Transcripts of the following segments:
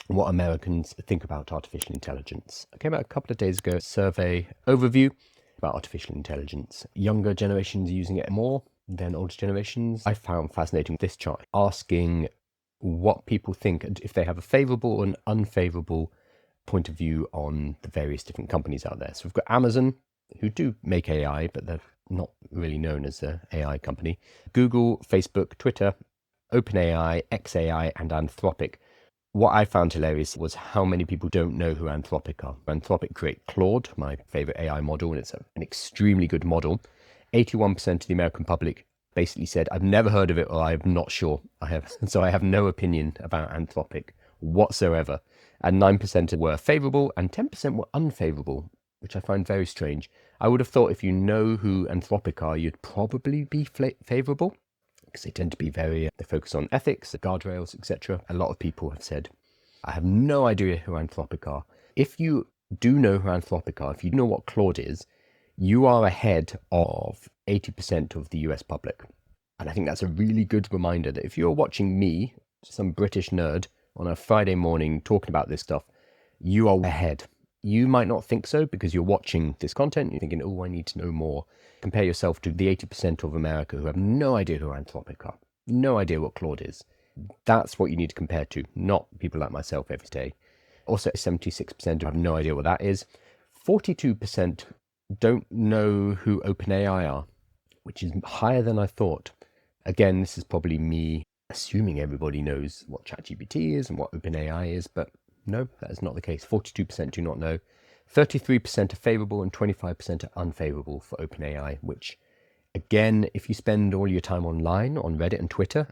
what Americans think about artificial intelligence. I came out a couple of days ago, a survey overview about artificial intelligence. Younger generations using it more than older generations. I found fascinating this chart asking what people think and if they have a favorable or an unfavorable point of view on the various different companies out there. So we've got Amazon, who do make AI, but they're not really known as an AI company. Google, Facebook, Twitter, OpenAI, XAI, and Anthropic. What I found hilarious was how many people don't know who Anthropic are. Anthropic create Claude, my favorite AI model, and it's an extremely good model. 81% of the American public basically said, I've never heard of it or I'm not sure. So I have no opinion about Anthropic whatsoever. And 9% were favorable and 10% were unfavorable, which I find very strange. I would have thought if you know who Anthropic are, you'd probably be favorable, because they tend to be they focus on ethics, the guardrails, etc. A lot of people have said, I have no idea who Anthropic are. If you do know who Anthropic are, if you know what Claude is, you are ahead of 80% of the US public. And I think that's a really good reminder that if you're watching me, some British nerd, on a Friday morning talking about this stuff, you are ahead. You might not think so because you're watching this content, you're thinking, oh, I need to know more. Compare yourself to the 80% of America who have no idea who Anthropic are, no idea what Claude is. That's what you need to compare to, not people like myself every day. Also, 76% have no idea what that is. 42% don't know who OpenAI are, which is higher than I thought. Again, this is probably me assuming everybody knows what ChatGPT is and what OpenAI is, but no, that is not the case. 42% do not know. 33% are favorable and 25% are unfavorable for OpenAI, which, again, if you spend all your time online on Reddit and Twitter,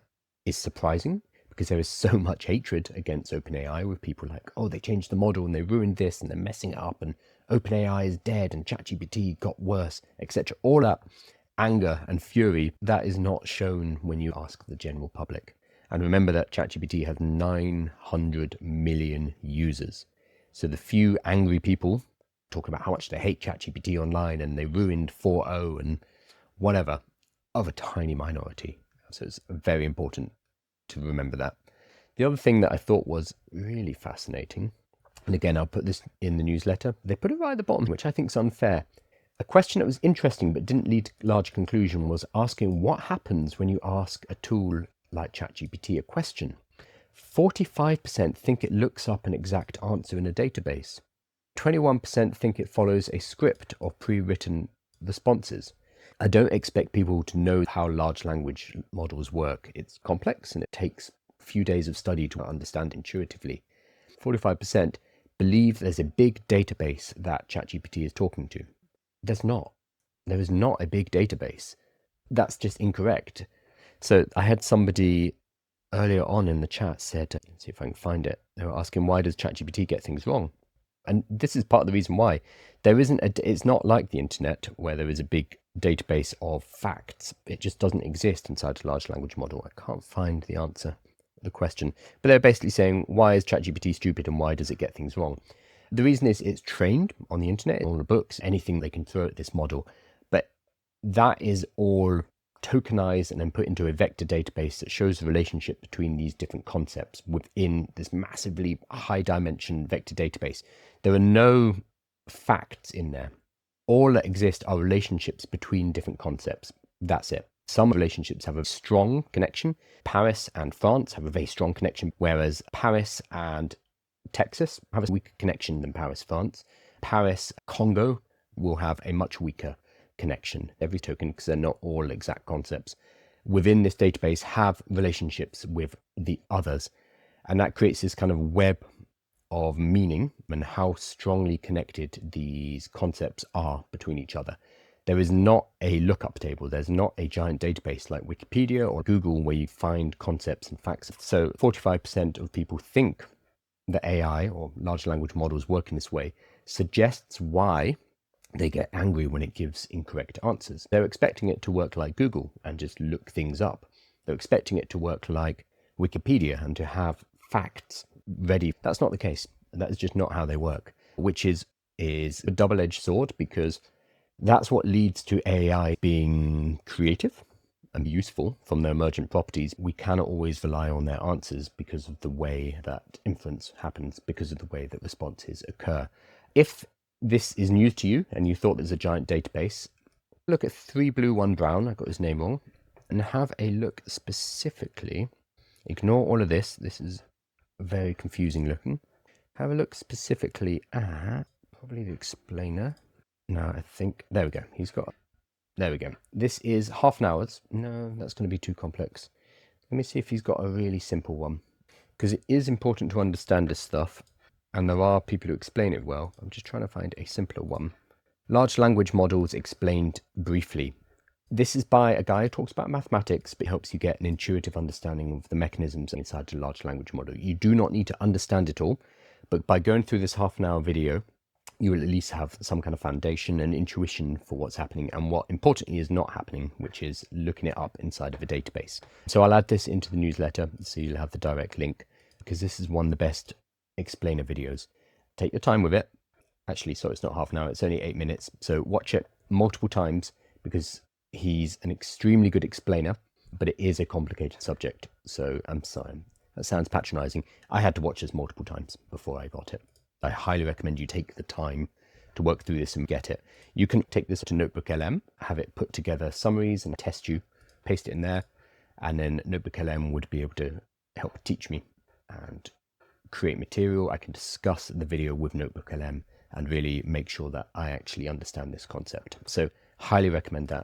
is surprising because there is so much hatred against OpenAI with people like, oh, they changed the model and they ruined this and they're messing it up and OpenAI is dead and ChatGPT got worse, etc. All that anger and fury, that is not shown when you ask the general public. And remember that ChatGPT has 900 million users. So the few angry people talk about how much they hate ChatGPT online and they ruined 4.0 and whatever, of a tiny minority. So it's very important to remember that. The other thing that I thought was really fascinating, and again, I'll put this in the newsletter, they put it right at the bottom, which I think is unfair. A question that was interesting but didn't lead to large conclusion was asking what happens when you ask a tool like ChatGPT a question. 45% think it looks up an exact answer in a database. 21% think it follows a script of pre-written responses. I don't expect people to know how large language models work. It's complex and it takes a few days of study to understand intuitively. 45% believe there's a big database that ChatGPT is talking to. There's not. There is not a big database. That's just incorrect. So I had somebody earlier on in the chat said, let's see if I can find it. They were asking, why does ChatGPT get things wrong? And this is part of the reason why. It's not like the internet where there is a big database of facts. It just doesn't exist inside a large language model. I can't find the answer, the question. But they're basically saying, why is ChatGPT stupid and why does it get things wrong? The reason is it's trained on the internet, all the books, anything they can throw at this model. But that is all tokenized and then put into a vector database that shows the relationship between these different concepts within this massively high dimension vector database. There are no facts in there. All that exist are relationships between different concepts. That's it. Some relationships have a strong connection. Paris and France have a very strong connection, whereas Paris and Texas have a weaker connection than Paris, France. Paris, Congo will have a much weaker connection. Every token, because they're not all exact concepts, within this database have relationships with the others. And that creates this kind of web of meaning and how strongly connected these concepts are between each other. There is not a lookup table. There's not a giant database like Wikipedia or Google where you find concepts and facts. So 45% of people think that AI or large language models work in this way, suggests why they get angry when it gives incorrect answers. They're expecting it to work like Google and just look things up. They're expecting it to work like Wikipedia and to have facts ready. That's not the case. That is just not how they work, which is a double-edged sword, because that's what leads to AI being creative and useful from their emergent properties, we cannot always rely on their answers because of the way that inference happens, because of the way that responses occur. If this is news to you and you thought there's a giant database, look at 3 Blue 1 Brown, I got his name wrong, and have a look specifically. Ignore all of this. This is very confusing looking. Have a look specifically at probably the explainer. No, I think, there we go. There we go. This is half an hour's. No, that's going to be too complex. Let me see if he's got a really simple one, because it is important to understand this stuff, and there are people who explain it well. I'm just trying to find a simpler one. Large language models explained briefly. This is by a guy who talks about mathematics, but helps you get an intuitive understanding of the mechanisms inside a large language model. You do not need to understand it all, but by going through this half an hour video, you will at least have some kind of foundation and intuition for what's happening and what importantly is not happening, which is looking it up inside of a database. So I'll add this into the newsletter so you'll have the direct link, because this is one of the best explainer videos. Take your time with it. Actually, sorry, it's not half an hour, it's only 8 minutes. So watch it multiple times, because he's an extremely good explainer, but it is a complicated subject. So I'm sorry, that sounds patronizing. I had to watch this multiple times before I got it. I highly recommend you take the time to work through this and get it. You can take this to Notebook LM, have it put together summaries and test you, paste it in there, and then Notebook LM would be able to help teach me and create material. I can discuss the video with Notebook LM and really make sure that I actually understand this concept. So highly recommend that.